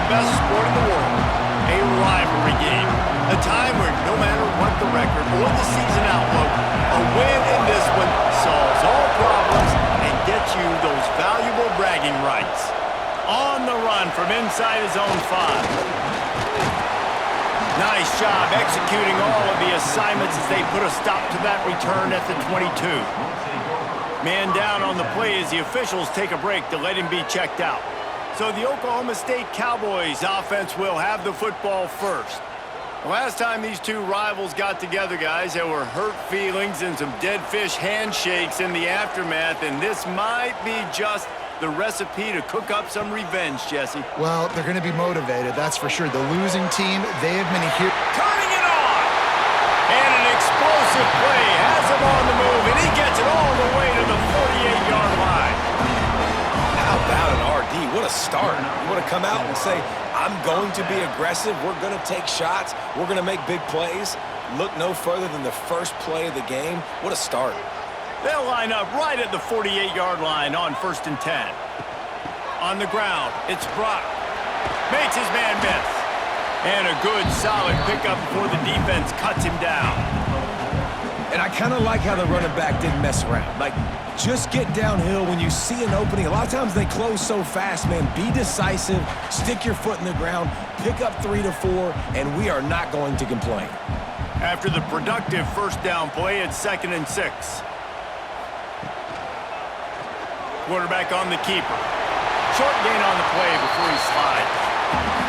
best sport in the world, a rivalry game. A time where no matter what the record or the season outlook, a win in this one solves all problems and gets you those valuable bragging rights. On the run from inside his own 5. Nice job executing all of the assignments as they put a stop to that return at the 22. Man down on the play as the officials take a break to let him be checked out. So the Oklahoma State Cowboys offense will have the football first. The last time these two rivals got together, guys, there were hurt feelings and some dead fish handshakes in the aftermath, and this might be just the recipe to cook up some revenge, Jesse. Well, they're going to be motivated, that's for sure. The losing team, they have been here. Turning it on! And an explosive play has him on the move, and he gets it all the way to the 48-yard line. How about an RD? What a start. You want to come out and say, I'm going to be aggressive, we're going to take shots, we're going to make big plays. Look no further than the first play of the game. What a start. They'll line up right at the 48-yard line on 1st and 10. On the ground, it's Brock. Makes his man miss. And a good, solid pickup before the defense cuts him down. And I kind of like how the running back didn't mess around. Like, just get downhill when you see an opening. A lot of times they close so fast, man. Be decisive, stick your foot in the ground, pick up 3 to 4, and we are not going to complain. After the productive first down play, it's 2nd and 6. Quarterback on the keeper. Short gain on the play before he slides.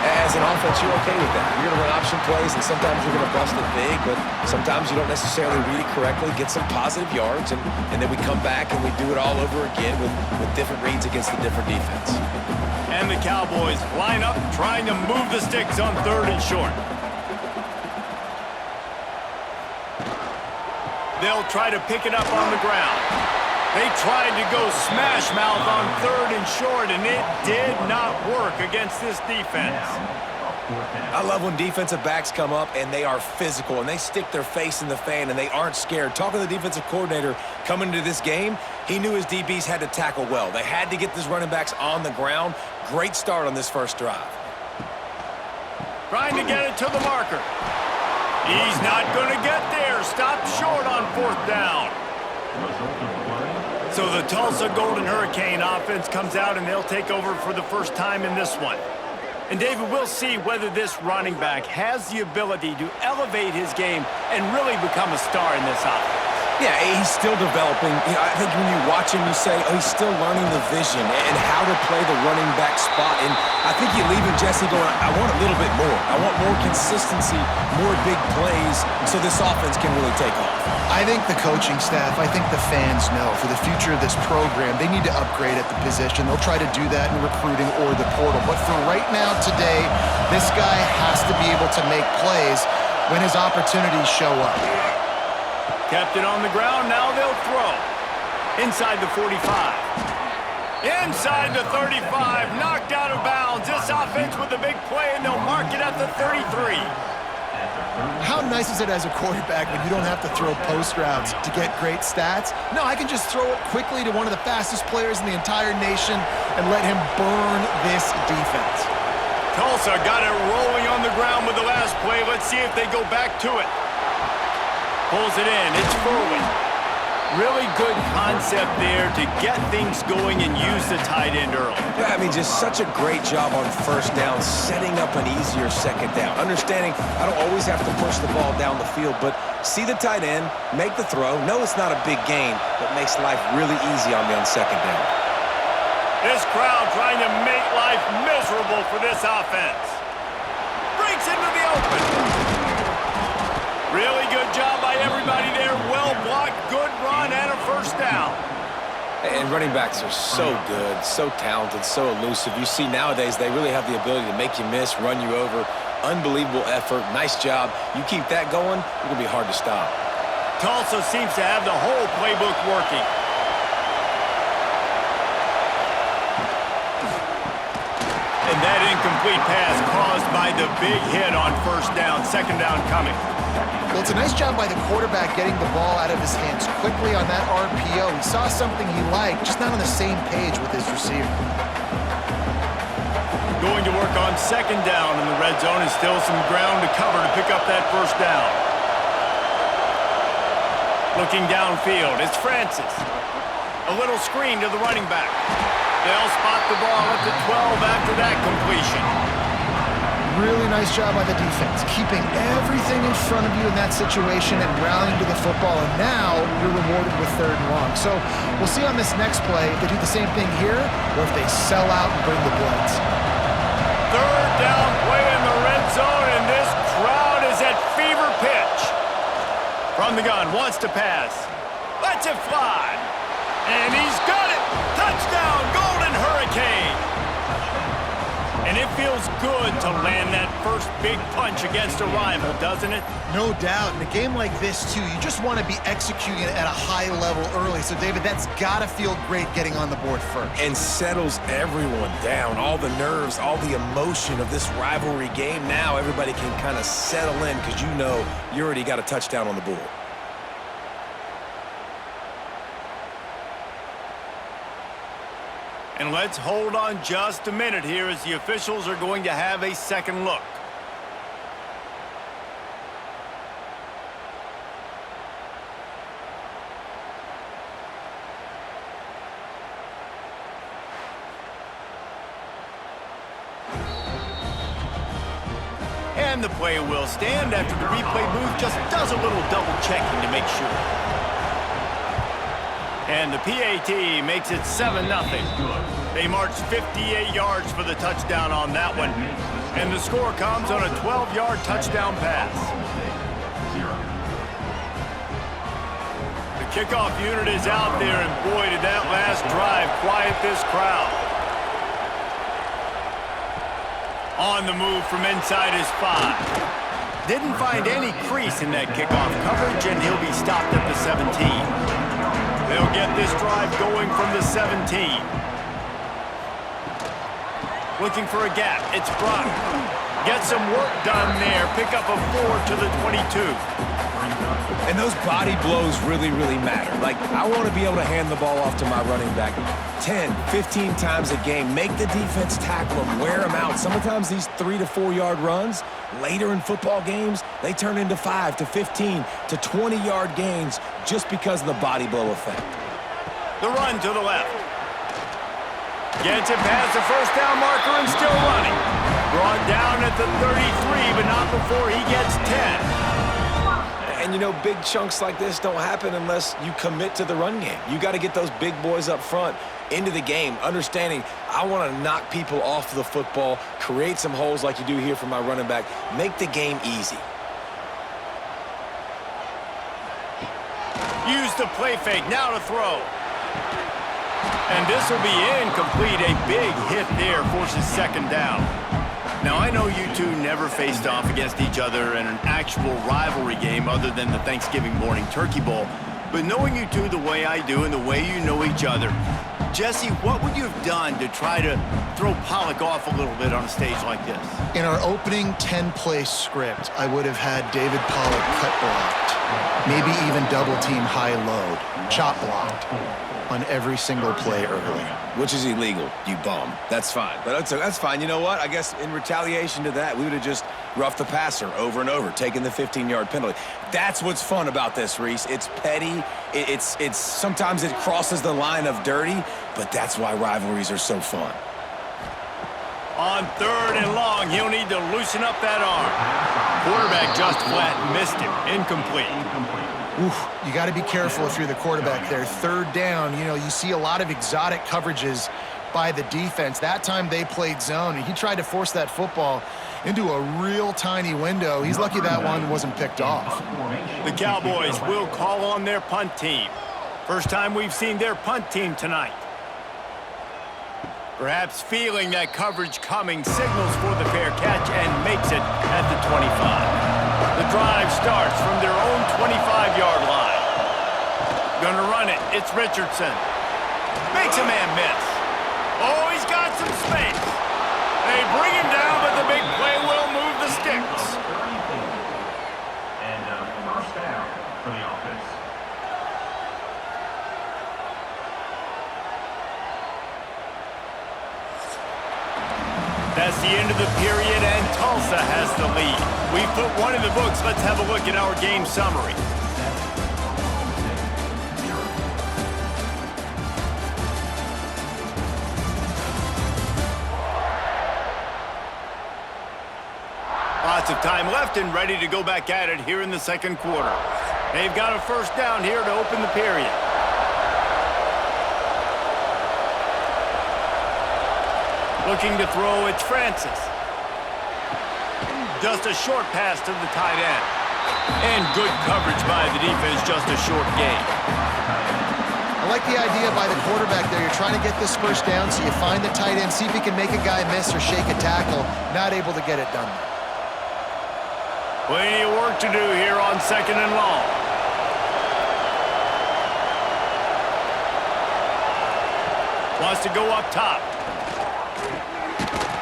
As an offense, you're okay with that. You're going to run option plays, and sometimes you're going to bust it big, but sometimes you don't necessarily read it correctly, get some positive yards, and then we come back and we do it all over again with different reads against the different defense. And the Cowboys line up trying to move the sticks on 3rd and short. They'll try to pick it up on the ground. They tried to go smash mouth on 3rd and short, and it did not work against this defense. I love when defensive backs come up and they are physical and they stick their face in the fan and they aren't scared. Talking to the defensive coordinator coming into this game, he knew his DBs had to tackle well. They had to get these running backs on the ground. Great start on this first drive. Trying to get it to the marker. He's not going to get there. Stop short on 4th down. So the Tulsa Golden Hurricane offense comes out and they'll take over for the first time in this one. And David, we'll see whether this running back has the ability to elevate his game and really become a star in this offense. Yeah, he's still developing. You know, I think when you watch him, you say, oh, he's still learning the vision and how to play the running back spot. And I think you leave him, Jesse, going, I want a little bit more. I want more consistency, more big plays, so this offense can really take off. I think the coaching staff, I think the fans know for the future of this program, they need to upgrade at the position. They'll try to do that in recruiting or the portal. But for right now, today, this guy has to be able to make plays when his opportunities show up. Kept it on the ground, now they'll throw. Inside the 45. Inside the 35, knocked out of bounds. This offense with a big play, and they'll mark it at the 33. How nice is it as a quarterback when you don't have to throw post routes to get great stats? No, I can just throw it quickly to one of the fastest players in the entire nation and let him burn this defense. Tulsa got it rolling on the ground with the last play. Let's see if they go back to it. Pulls it in. It's Furley. Really good concept there to get things going and use the tight end early. Yeah, I mean, just such a great job on 1st down, setting up an easier 2nd down. Understanding I don't always have to push the ball down the field, but see the tight end, make the throw. No, it's not a big gain, but makes life really easy on me on 2nd down. This crowd trying to make life miserable for this offense. Breaks into the open. Really good job by everybody there. Well blocked, good run, and a 1st down. And running backs are so good, so talented, so elusive. You see nowadays they really have the ability to make you miss, run you over. Unbelievable effort. Nice job. You keep that going, it's going to be hard to stop. Tulsa seems to have the whole playbook working. And that incomplete pass caused by the big hit on 1st down, 2nd down coming. Well, it's a nice job by the quarterback getting the ball out of his hands quickly on that RPO. He saw something he liked, just not on the same page with his receiver. Going to work on second down in the red zone, and still some ground to cover to pick up that first down. Looking downfield, it's Francis. A little screen to the running back. They'll spot the ball at the 12 after that completion. Really nice job by the defense, keeping everything in front of you in that situation and rallying to the football, and now you're rewarded with 3rd and long. So we'll see on this next play if they do the same thing here or if they sell out and bring the blitz. 3rd down play in the red zone, and this crowd is at fever pitch. From the gun, wants to pass. Lets it fly. And he's got it. Touchdown, Golden Hurricane. And it feels good to land that first big punch against a rival, doesn't it? No doubt. In a game like this, too, you just want to be executing it at a high level early. So, David, that's got to feel great getting on the board first. And settles everyone down. All the nerves, all the emotion of this rivalry game. Now everybody can kind of settle in because you know you already got a touchdown on the board. And let's hold on just a minute here as the officials are going to have a second look. And the play will stand after the replay booth just does a little double checking to make sure. And the PAT makes it 7-0. They marched 58 yards for the touchdown on that one. And the score comes on a 12-yard touchdown pass. The kickoff unit is out there, and boy, did that last drive quiet this crowd. On the move from inside his 5. Didn't find any crease in that kickoff coverage, and he'll be stopped at the 17. They'll get this drive going from the 17. Looking for a gap. It's Brock. Get some work done there. Pick up a 4 to the 22. And those body blows really, really matter. Like, I want to be able to hand the ball off to my running back 10, 15 times a game. Make the defense tackle them, wear them out. Sometimes these 3 to 4 yard runs, later in football games, they turn into 5 to 15 to 20-yard gains just because of the body blow effect. The run to the left. Gets it past the first down marker and still running. Brought down at the 33, but not before he gets 10. And, you know, big chunks like this don't happen unless you commit to the run game. You got to get those big boys up front into the game, understanding I want to knock people off the football, create some holes like you do here for my running back, make the game easy. Use the play fake, now to throw. And this will be incomplete. A big hit there forces second down. Now, I know you two never faced off against each other in an actual rivalry game other than the Thanksgiving morning turkey bowl. But knowing you two the way I do and the way you know each other, Jesse, what would you have done to try to throw Pollock off a little bit on a stage like this? In our opening 10-play script, I would have had David Pollock cut blocked, maybe even double-team high load, chop blocked on every single play early. Which is illegal, you bum. That's fine. But that's fine. You know what? I guess in retaliation to that, we would have just roughed the passer over and over, taking the 15-yard penalty. That's what's fun about this, Reese. It's petty. It's sometimes it crosses the line of dirty, but that's why rivalries are so fun. On 3rd and long, he'll need to loosen up that arm. Quarterback just flat missed him. Incomplete. Oof, you got to be careful if you're the quarterback there. 3rd down, you know, you see a lot of exotic coverages by the defense. That time they played zone, and he tried to force that football into a real tiny window. He's lucky that one wasn't picked off. The Cowboys will call on their punt team. First time we've seen their punt team tonight. Perhaps feeling that coverage coming, signals for the fair catch and makes it at the 25. The drive starts from their own 25-yard line. Gonna run it. It's Richardson. Makes a man miss. Oh, he's got some space. They bring him down, but the big play will move the sticks. And first down for the offense. past the end of the period, and Tulsa has the lead. We've put one in the books. Let's have a look at our game summary. Lots of time left and ready to go back at it here in the second quarter. They've got a first down here to open the period. Looking to throw, it's Francis. Just a short pass to the tight end. And good coverage by the defense, just a short gain. I like the idea by the quarterback there. You're trying to get this first down, so you find the tight end, see if he can make a guy miss or shake a tackle. Not able to get it done. Plenty of work to do here on second and long. Wants to go up top.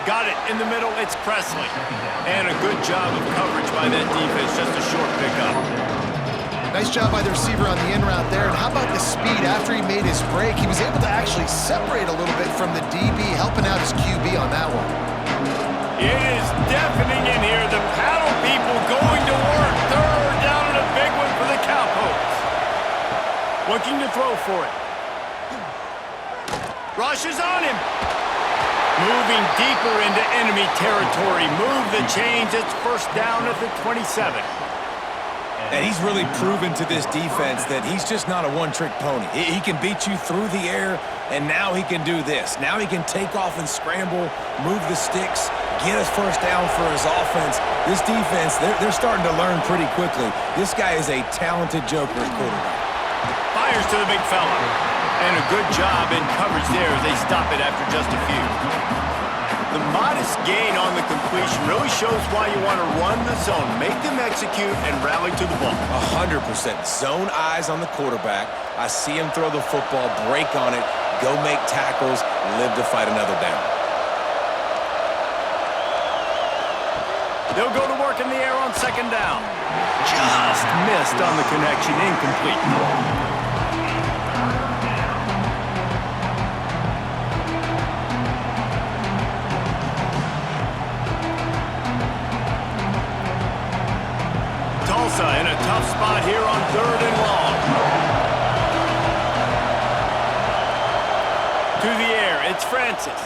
Got it in the middle, it's Presley. And a good job of coverage by that defense, just a short pickup. Nice job by the receiver on the in route there. And how about the speed after he made his break? He was able to actually separate a little bit from the DB, helping out his QB on that one. It is deafening in here. The paddle people going to work. Third down and a big one for the Cowboys. Looking to throw for it. Rush is on him. Moving deeper into enemy territory. Move the chains. It's first down at the 27. And he's really proven to this defense that he's just not a one-trick pony. He can beat you through the air, and now he can do this. Now he can take off and scramble, move the sticks, get us first down for his offense. This defense, they're starting to learn pretty quickly. This guy is a talented joker at quarterback. Fires to the big fella. And a good job in coverage there as they stop it after just a few. The modest gain on the completion really shows why you want to run the zone, make them execute, and rally to the ball. 100%. Zone eyes on the quarterback. I see him throw the football, break on it, go make tackles, live to fight another down. They'll go to work in the air on second down. Just missed on the connection, incomplete. Tulsa in a tough spot here on third and long. To the air, it's Francis.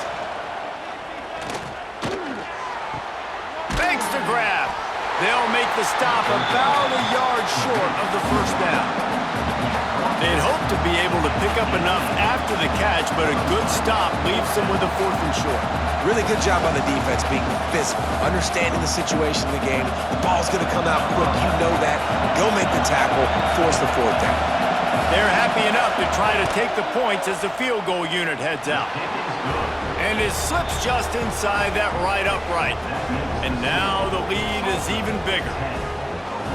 Thanks to grab. They'll make the stop about a yard short of the first down. They'd hope to be able to pick up enough after the catch, but a good stop leaves them with a fourth and short. Really good job on the defense being physical, understanding the situation of the game. The ball's going to come out quick. You know that. Go make the tackle, force the fourth down. They're happy enough to try to take the points as the field goal unit heads out. And it slips just inside that right upright. And now the lead is even bigger.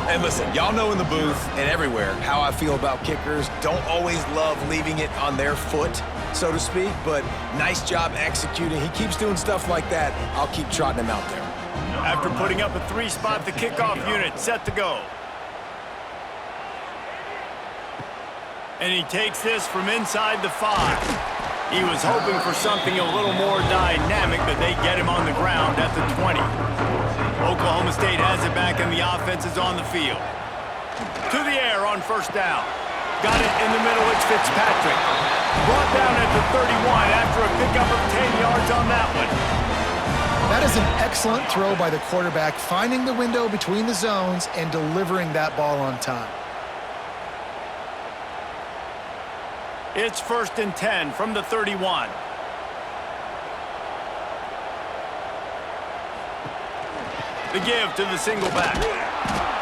And listen, y'all know in the booth and everywhere how I feel about kickers. Don't always love leaving it on their foot, so to speak, but nice job executing. He keeps doing stuff like that. I'll keep trotting him out there. After putting up a three-spot, the kickoff unit set to go. And he takes this from inside the 5. He was hoping for something a little more dynamic, but they get him on the ground at the 20. Oklahoma State has it back, and the offense is on the field. To the air on first down. Got it in the middle, it's Fitzpatrick. Brought down at the 31 after a pickup of 10 yards on that one. That is an excellent throw by the quarterback, finding the window between the zones and delivering that ball on time. It's first and 10 from the 31. The give to the single back.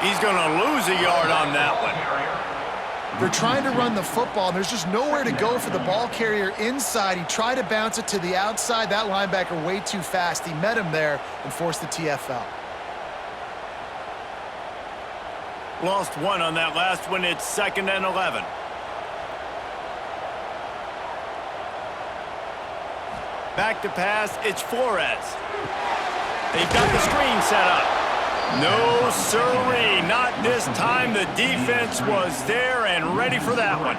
He's going to lose a yard on that one. They're trying to run the football, and there's just nowhere to go for the ball carrier inside. He tried to bounce it to the outside. That linebacker way too fast. He met him there and forced the TFL. Lost one on that last one. It's second and 11. Back to pass, it's Flores. They've got the screen set up. No sirree, not this time. The defense was there and ready for that one.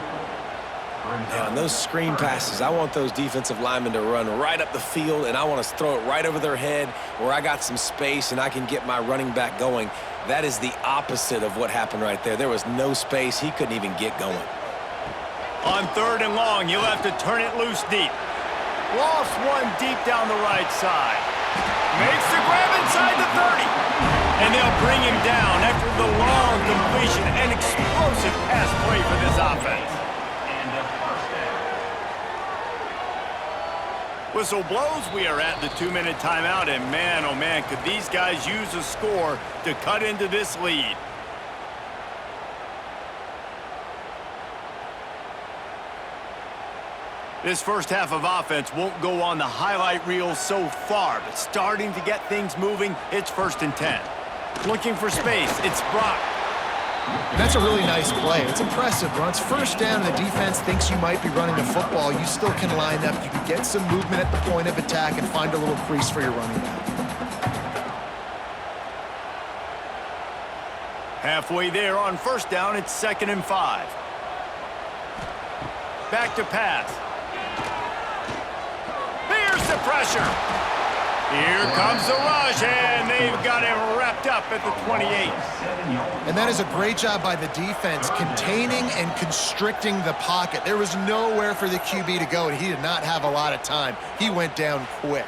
Yeah, on those screen passes, I want those defensive linemen to run right up the field, and I want to throw it right over their head where I got some space and I can get my running back going. That is the opposite of what happened right there. There was no space. He couldn't even get going. On 3rd and long, you'll have to turn it loose deep. Lost one deep down the right side. Makes the grab inside the 30. And they'll bring him down after the long completion and explosive pass play for this offense. Whistle blows, we are at the 2-minute timeout, and man, oh man, could these guys use a score to cut into this lead. This first half of offense won't go on the highlight reel so far, but starting to get things moving, it's 1st and 10. Looking for space, it's Brock. That's a really nice play. It's impressive. When it's 1st down and the defense thinks you might be running the football, you still can line up. You can get some movement at the point of attack and find a little crease for your running back. Halfway there on 1st down, it's 2nd and 5. Back to pass. Here's the pressure. Here comes the rush, and they've got him wrapped up at the 28. And that is a great job by the defense, containing and constricting the pocket. There was nowhere for the QB to go, and he did not have a lot of time. He went down quick.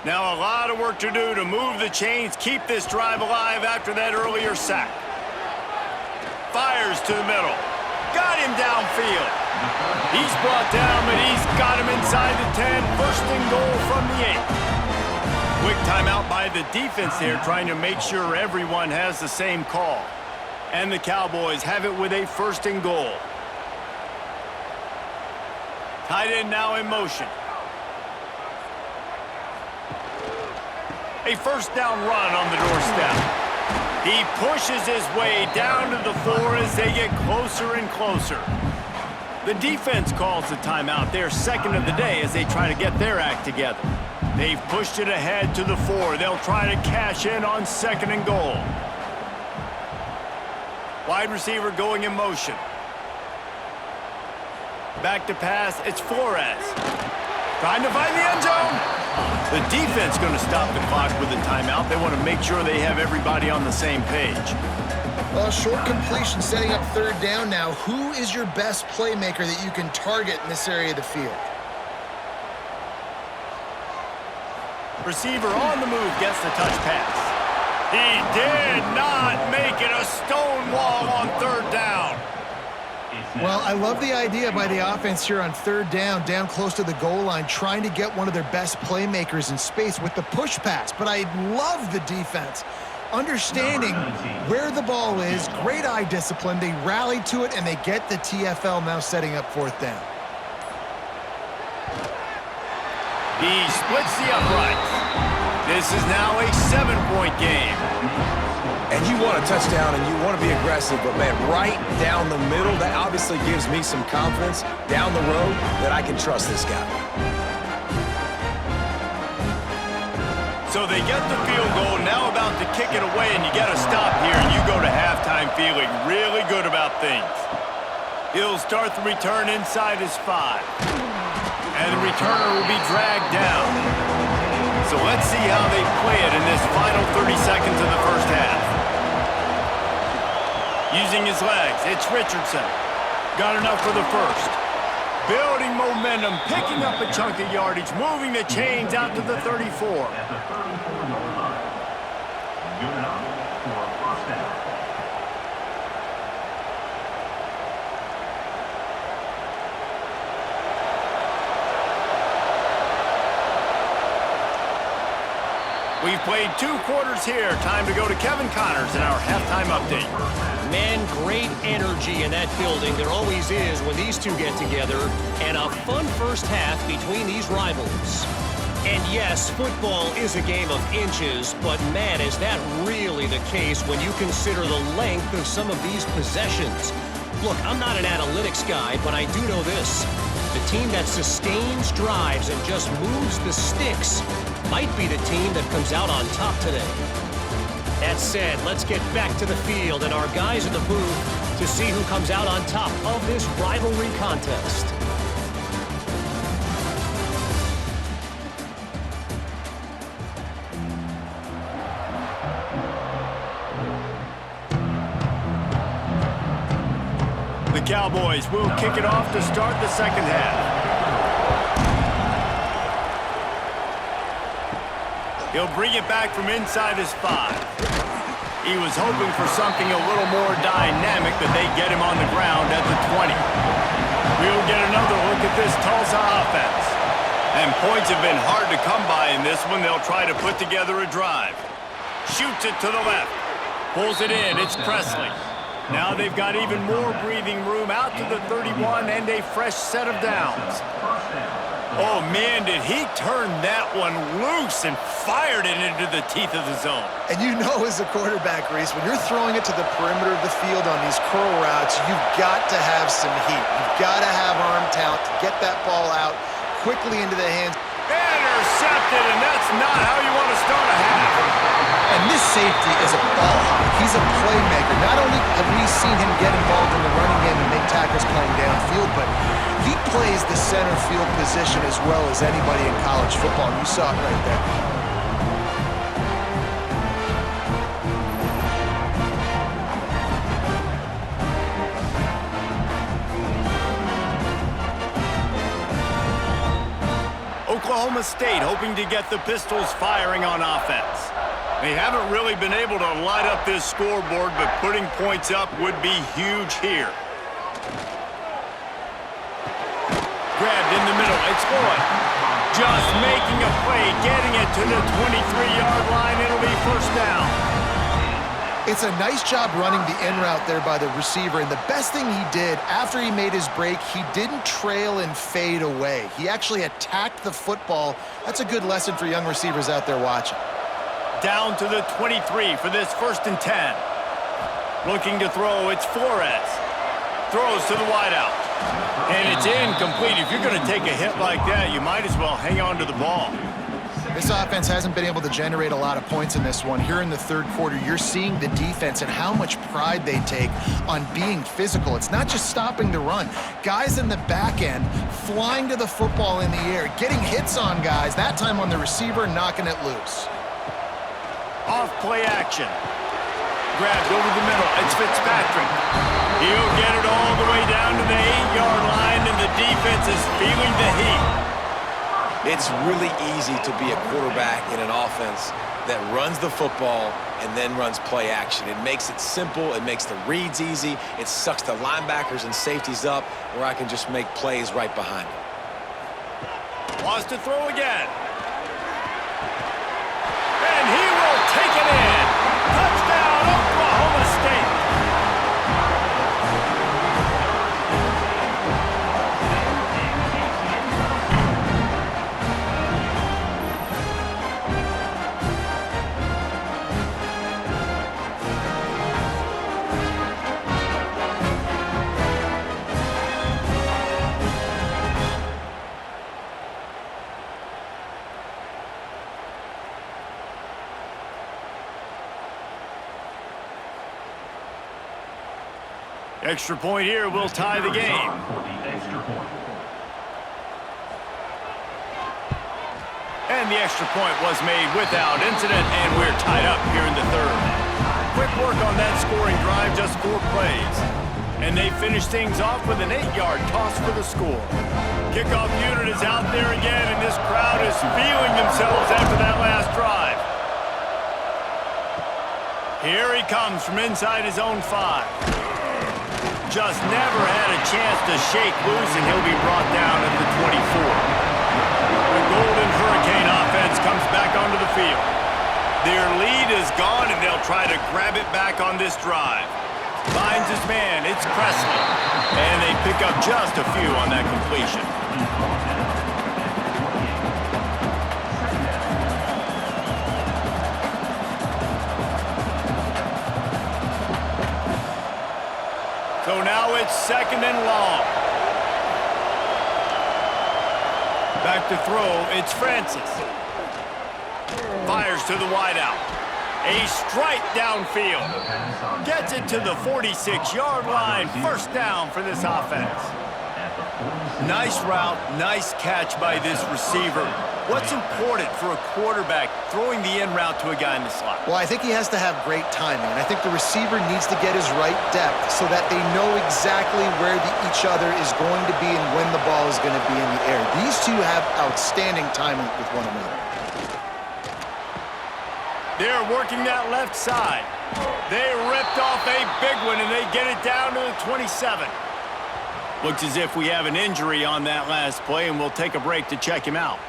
Now a lot of work to do to move the chains, keep this drive alive after that earlier sack. Fires to the middle. Got him downfield. He's brought down, but he's got him inside the 10. 1st and goal from the 8. Quick timeout by the defense here, trying to make sure everyone has the same call. And the Cowboys have it with a 1st and goal. Tight end now in motion. A 1st down run on the doorstep. He pushes his way down to the 4 as they get closer and closer. The defense calls the timeout. They're 2nd of the day as they try to get their act together. They've pushed it ahead to the 4. They'll try to cash in on 2nd and goal. Wide receiver going in motion. Back to pass, it's Flores. Trying to find the end zone. The defense going to stop the clock with a timeout. They want to make sure they have everybody on the same page. Well, short completion setting up 3rd down now. Who is your best playmaker that you can target in this area of the field? Receiver on the move gets the touch pass. He did not make it a stone wall on 3rd down. Well, I love the idea by the offense here on 3rd down close to the goal line, trying to get one of their best playmakers in space with the push pass. But I love the defense. Understanding where the ball is, great eye discipline. They rally to it, and they get the TFL now setting up 4th down. He splits the uprights. This is now a 7-point game. And you want a touchdown and you want to be aggressive, but man, right down the middle, that obviously gives me some confidence down the road that I can trust this guy. So they get the field goal, now about to kick it away, and you get a stop here, and you go to halftime feeling really good about things. He'll start the return inside his 5. And the returner will be dragged down. So let's see how they play it in this final 30 seconds of the first half. Using his legs, it's Richardson. Got enough for the 1st. Building momentum, picking up a chunk of yardage, moving the chains out to the 34. At the 34-yard line. Good enough for a 1st down. We've played 2 quarters here. Time to go to Kevin Connors in our halftime update. Man, great energy in that building. There always is when these two get together. And a fun first half between these rivals. And yes, football is a game of inches, but man, is that really the case when you consider the length of some of these possessions. Look, I'm not an analytics guy, but I do know this. The team that sustains drives and just moves the sticks might be the team that comes out on top today. That said, let's get back to the field and our guys in the booth to see who comes out on top of this rivalry contest. The Cowboys will kick it off to start the second half. He'll bring it back from inside his 5. He was hoping for something a little more dynamic, but they get him on the ground at the 20. We'll get another look at this Tulsa offense. And points have been hard to come by in this one. They'll try to put together a drive. Shoots it to the left. Pulls it in. It's Presley. Now they've got even more breathing room out to the 31 and a fresh set of downs. Oh, man, did he turn that one loose and fired it into the teeth of the zone. And you know as a quarterback, Reese, when you're throwing it to the perimeter of the field on these curl routes, you've got to have some heat. You've got to have arm talent to get that ball out quickly into the hands. Intercepted, and that's not how you want to start a half. And this safety is a ball hawk. He's a playmaker. Not only have we seen him get involved in the running game and make tackles playing downfield, but he plays the center field position as well as anybody in college football. And you saw it right there. Oklahoma State hoping to get the Pistols firing on offense. They haven't really been able to light up this scoreboard, but putting points up would be huge here. Grabbed in the middle, it's Floyd. Just making a play, getting it to the 23-yard line. It'll be first down. It's a nice job running the in route there by the receiver, and the best thing he did after he made his break, he didn't trail and fade away. He actually attacked the football. That's a good lesson for young receivers out there watching. Down to the 23 for this 1st and 10. Looking to throw, it's Flores. Throws to the wideout. And it's incomplete. If you're going to take a hit like that, you might as well hang on to the ball. This offense hasn't been able to generate a lot of points in this one. Here in the third quarter, you're seeing the defense and how much pride they take on being physical. It's not just stopping the run. Guys in the back end flying to the football in the air, getting hits on guys, that time on the receiver, knocking it loose. Off play action. Grabbed over the middle. It's Fitzpatrick. He'll get it all the way down to the 8-yard line, and the defense is feeling the heat. It's really easy to be a quarterback in an offense that runs the football and then runs play action. It makes it simple. It makes the reads easy. It sucks the linebackers and safeties up where I can just make plays right behind them. Wants to throw again. And he will take it in. Touchdown, Oklahoma State. Extra point here will tie the game. And the extra point was made without incident, and we're tied up here in the third. Quick work on that scoring drive, just 4 plays. And they finish things off with an 8-yard toss for the score. Kickoff unit is out there again, and this crowd is feeling themselves after that last drive. Here he comes from inside his own 5. Just never had a chance to shake loose, and he'll be brought down at the 24. The Golden Hurricane offense comes back onto the field. Their lead is gone, and they'll try to grab it back on this drive. Finds his man, it's Presley. And they pick up just a few on that completion. So now it's 2nd and long. Back to throw, it's Francis. Fires to the wideout. A strike downfield. Gets it to the 46-yard line. First down for this offense. Nice route, nice catch by this receiver. What's important for a quarterback throwing the in route to a guy in the slot? Well, I think he has to have great timing, and I think the receiver needs to get his right depth so that they know exactly where each other is going to be and when the ball is going to be in the air. These two have outstanding timing with one another. They're working that left side. They ripped off a big one, and they get it down to the 27. Looks as if we have an injury on that last play, and we'll take a break to check him out.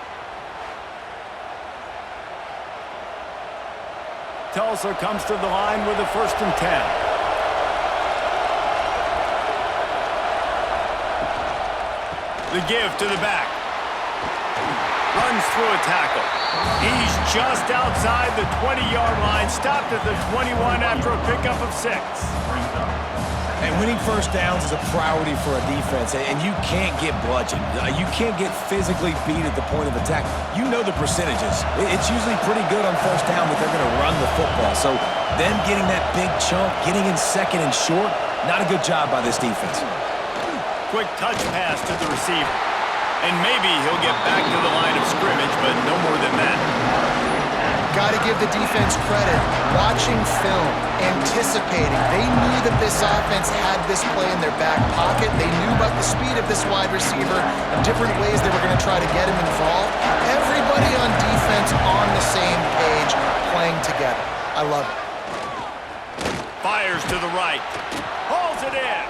Tulsa comes to the line with a 1st and 10. The give to the back. Runs through a tackle. He's just outside the 20-yard line, stopped at the 21 after a pickup of 6. And winning first downs is a priority for a defense, and you can't get bludgeoned. You can't get physically beat at the point of attack. You know the percentages. It's usually pretty good on first down that they're going to run the football. So them getting that big chunk, getting in second and short, not a good job by this defense. Quick touch pass to the receiver. And maybe he'll get back to the line of scrimmage, but no more than that. Got to give the defense credit. Watching film, anticipating. They knew that this offense had this play in their back pocket. They knew about the speed of this wide receiver and different ways they were going to try to get him involved. Everybody on defense on the same page, playing together. I love it. Fires to the right. Hauls it in.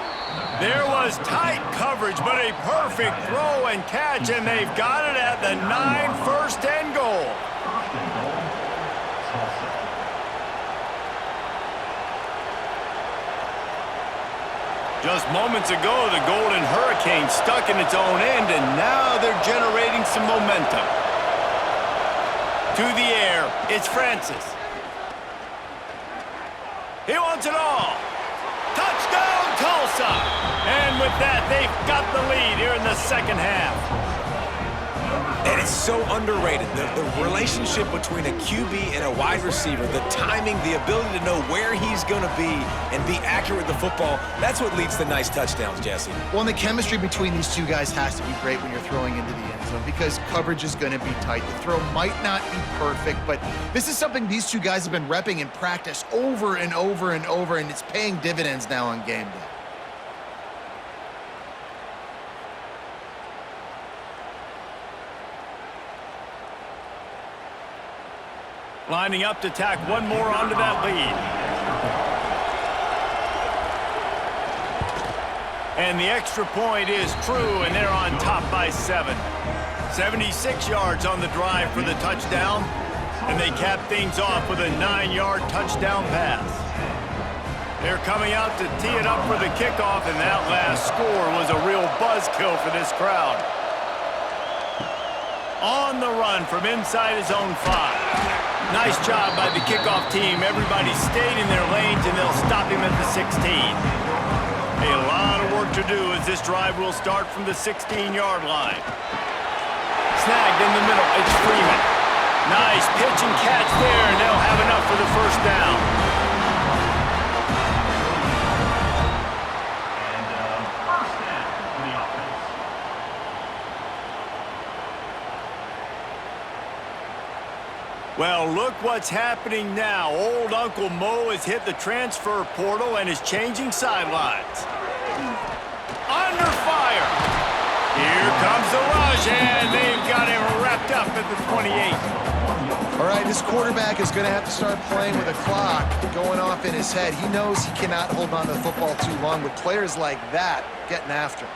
There was tight coverage, but a perfect throw and catch, and they've got it at the 9, 1st and goal. Just moments ago, the Golden Hurricane stuck in its own end, and now they're generating some momentum. To the air, it's Francis. He wants it all. Touchdown, Tulsa! And with that, they've got the lead here in the second half. And it's so underrated. The relationship between a QB and a wide receiver, the timing, the ability to know where he's going to be and be accurate with the football, that's what leads to nice touchdowns, Jesse. Well, and the chemistry between these two guys has to be great when you're throwing into the end zone because coverage is going to be tight. The throw might not be perfect, but this is something these two guys have been repping in practice over and over and over, and it's paying dividends now on game day. Lining up to tack one more onto that lead. And the extra point is true, and they're on top by 7. 76 yards on the drive for the touchdown, and they cap things off with a 9-yard touchdown pass. They're coming out to tee it up for the kickoff, and that last score was a real buzzkill for this crowd. On the run from inside his own 5. Nice job by the kickoff team. Everybody stayed in their lanes, and they'll stop him at the 16. A lot of work to do as this drive will start from the 16-yard line. Snagged in the middle. It's Freeman. Nice pitch and catch there, and they'll have enough for the first down. First down for the offense. Well, look what's happening now. Old Uncle Mo has hit the transfer portal and is changing sidelines. Under fire. Here comes the rush, and they've got him wrapped up at the 28. All right, this quarterback is going to have to start playing with a clock going off in his head. He knows he cannot hold on to the football too long with players like that getting after him.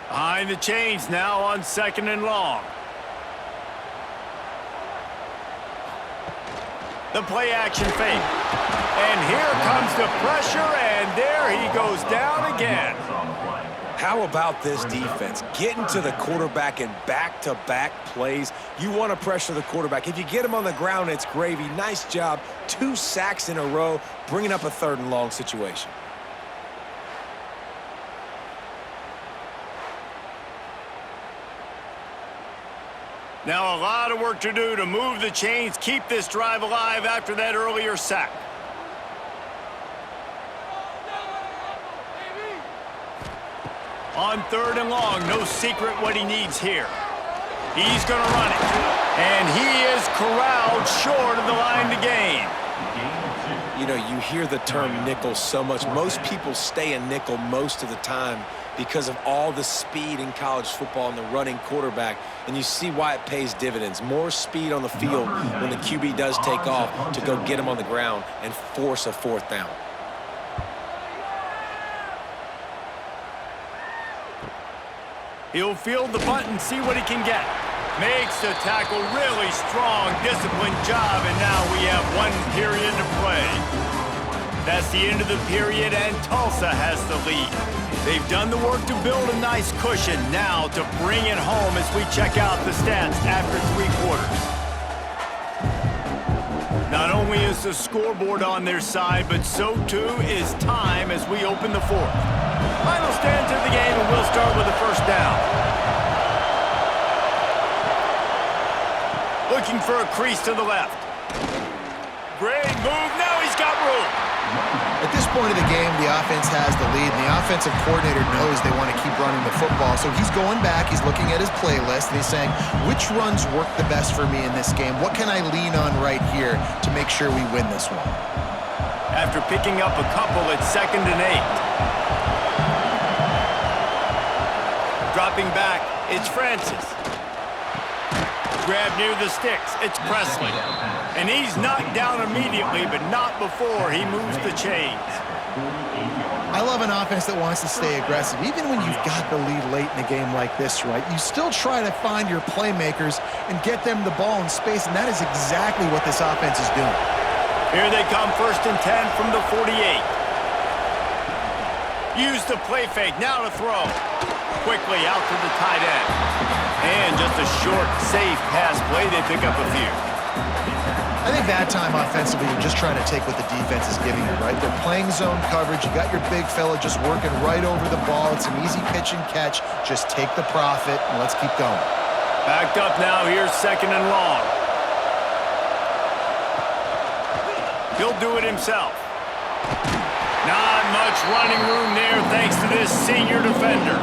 Behind the chains now on 2nd and long. The play action fake. And here comes the pressure, and there he goes down again. How about this defense? Getting to the quarterback in back-to-back plays. You want to pressure the quarterback. If you get him on the ground, it's gravy. Nice job. 2 sacks in a row, bringing up a 3rd and long situation. Now a lot of work to do to move the chains, keep this drive alive after that earlier sack. On 3rd and long, no secret what he needs here. He's going to run it. And he is corralled short of the line to gain. You know, you hear the term nickel so much. Most people stay a nickel most of the time because of all the speed in college football and the running quarterback. And you see why it pays dividends. More speed on the field when the QB does take off to go get him on the ground and force a 4th down. He'll field the punt and see what he can get. Makes the tackle, really strong, disciplined job, and now we have 1 period to play. That's the end of the period, and Tulsa has the lead. They've done the work to build a nice cushion. Now to bring it home as we check out the stats after 3 quarters. Not only is the scoreboard on their side, but so too is time as we open the 4th. Final stands of the game, and we'll start with the 1st down. Looking for a crease to the left. Great move. Now he's got room. At this point of the game, the offense has the lead, and the offensive coordinator knows they want to keep running the football. So he's going back, he's looking at his playlist, and he's saying, which runs work the best for me in this game? What can I lean on right here to make sure we win this one? After picking up a couple, it's 2nd and 8. Dropping back, it's Francis. Grab near the sticks, it's Presley. And he's knocked down immediately, but not before he moves the chains. I love an offense that wants to stay aggressive. Even when you've got the lead late in a game like this, right, you still try to find your playmakers and get them the ball in space, and that is exactly what this offense is doing. Here they come, 1st and 10 from the 48. Use the play fake, now to throw. Quickly out to the tight end. And just a short, safe pass play, they pick up a few. I think that time offensively, you're just trying to take what the defense is giving you, right? They're playing zone coverage. You got your big fella just working right over the ball. It's an easy pitch and catch. Just take the profit, and let's keep going. Backed up now, here's 2nd and long. He'll do it himself. Not much running room there thanks to this senior defender.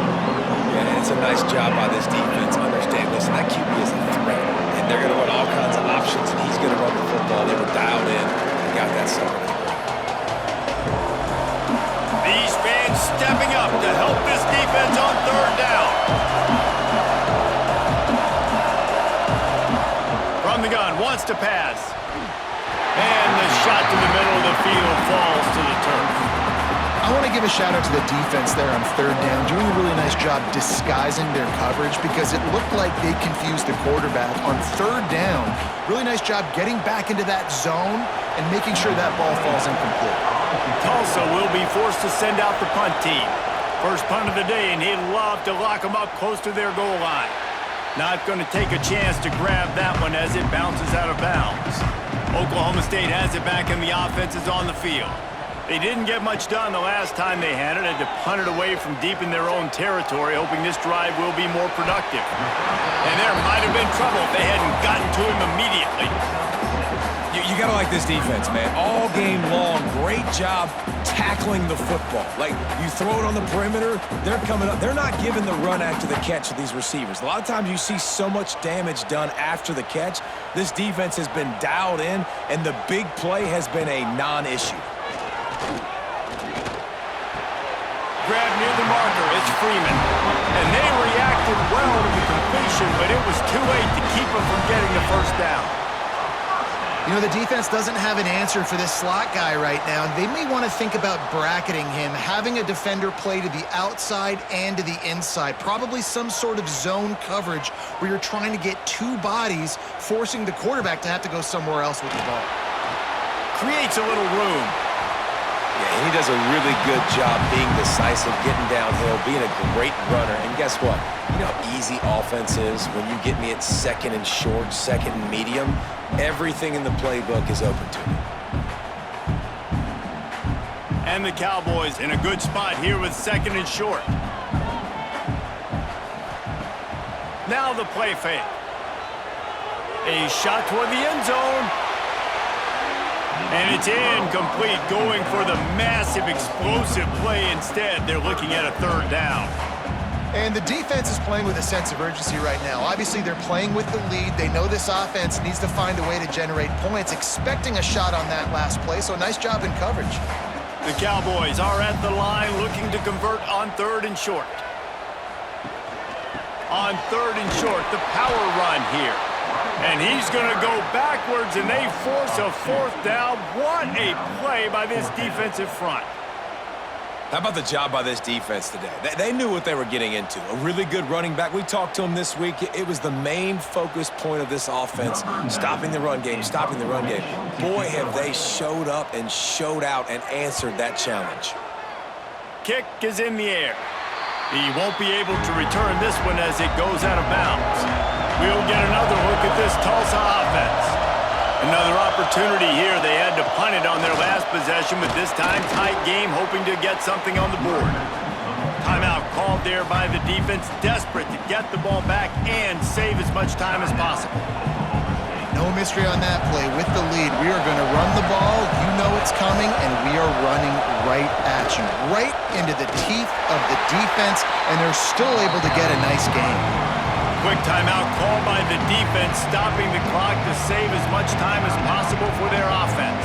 Yeah, it's a nice job by this defense. Understand, listen, that QB is a threat. And they're going to run all kinds of options, and he's going to run the football. They were dialed in and got that sucker. These fans stepping up to help this defense on 3rd down. From the gun, wants to pass. And the shot to the middle of the field falls to the turf. I want to give a shout out to the defense there on 3rd down, doing a really nice job disguising their coverage because it looked like they confused the quarterback on 3rd down. Really nice job getting back into that zone and making sure that ball falls incomplete. Tulsa will be forced to send out the punt team. First punt of the day, and he'd love to lock them up close to their goal line. Not going to take a chance to grab that one as it bounces out of bounds. Oklahoma State has it back, and the offense is on the field. They didn't get much done the last time they had it. Had to punt it away from deep in their own territory, hoping this drive will be more productive. And there might have been trouble if they hadn't gotten to him immediately. You got to like this defense, man. All game long, great job tackling the football. Like, you throw it on the perimeter, they're coming up. They're not giving the run after the catch to these receivers. A lot of times you see so much damage done after the catch. This defense has been dialed in, and the big play has been a non-issue. Grab near the marker, it's Freeman. And they reacted well to the completion, but it was too late to keep them from getting the 1st down. You know, the defense doesn't have an answer for this slot guy right now. They may want to think about bracketing him, having a defender play to the outside and to the inside. Probably some sort of zone coverage where you're trying to get 2 bodies, forcing the quarterback to have to go somewhere else with the ball. Creates a little room. Yeah, he does a really good job being decisive, getting downhill, being a great runner. And guess what? You know how easy offense is when you get me at second and short, second and medium? Everything in the playbook is open to me. And the Cowboys in a good spot here with second and short. Now the play fake. A shot toward the end zone. And it's incomplete, going for the massive, explosive play instead. They're looking at a third down. And the defense is playing with a sense of urgency right now. Obviously, they're playing with the lead. They know this offense needs to find a way to generate points, expecting a shot on that last play, so nice job in coverage. The Cowboys are at the line looking to convert on third and short. On third and short, the power run here. And he's going to go backwards, and they force a fourth down. What a play by this defensive front. How about the job by this defense today? They knew what they were getting into. A really good running back. We talked to him this week. It was the main focus point of this offense, stopping the run game, stopping the run game. Boy, have they showed up and showed out and answered that challenge. Kick is in the air. He won't be able to return this one as it goes out of bounds. We'll get another look at this Tulsa offense. Another opportunity here. They had to punt it on their last possession, but this time tight game, hoping to get something on the board. Timeout called there by the defense, desperate to get the ball back and save as much time as possible. No mystery on that play. With the lead, we are going to run the ball. You know it's coming, and we are running right at you, right into the teeth of the defense, and they're still able to get a nice game. Quick timeout called by the defense, stopping the clock to save as much time as possible for their offense.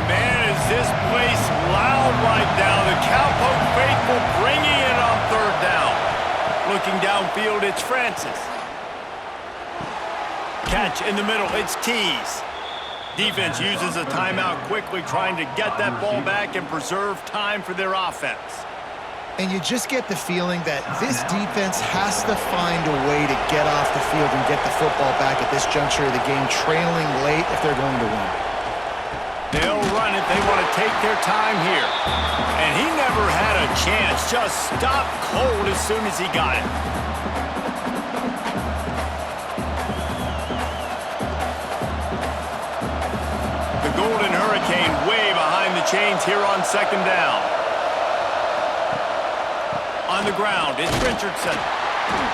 Man, is this place loud right now. The Cowpoke faithful bringing it on third down. Looking downfield, it's Francis. Catch in the middle, it's Tease. Defense uses a timeout quickly, trying to get that ball back and preserve time for their offense. And you just get the feeling that this defense has to find a way to get off the field and get the football back at this juncture of the game, trailing late if they're going to win. They'll run it. They want to take their time here. And he never had a chance. Just stopped cold as soon as he got it. The Golden Hurricane way behind the chains here on second down. On the ground, it's Richardson.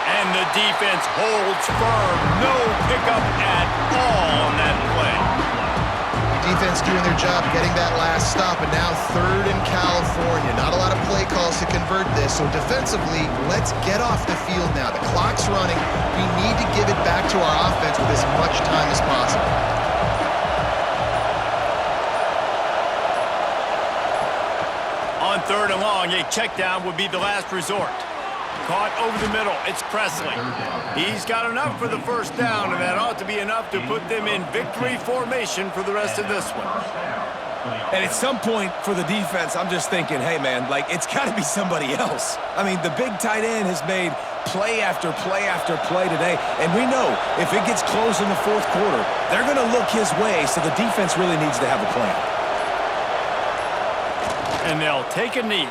And the defense holds firm. No pickup at all on that play. Defense doing their job, getting that last stop, and now third in California. Not a lot of play calls to convert this, so defensively, let's get off the field now. The clock's running. We need to give it back to our offense with as much time as possible. On third and long, a check down would be the last resort. Caught over the middle, it's Presley. He's got enough for the first down, and that ought to be enough to put them in victory formation for the rest of this one. And at some point for the defense, I'm just thinking, hey, man, like, it's got to be somebody else. I mean, the big tight end has made play after play after play today, and we know if it gets close in the fourth quarter, they're going to look his way, so the defense really needs to have a plan. And they'll take a knee.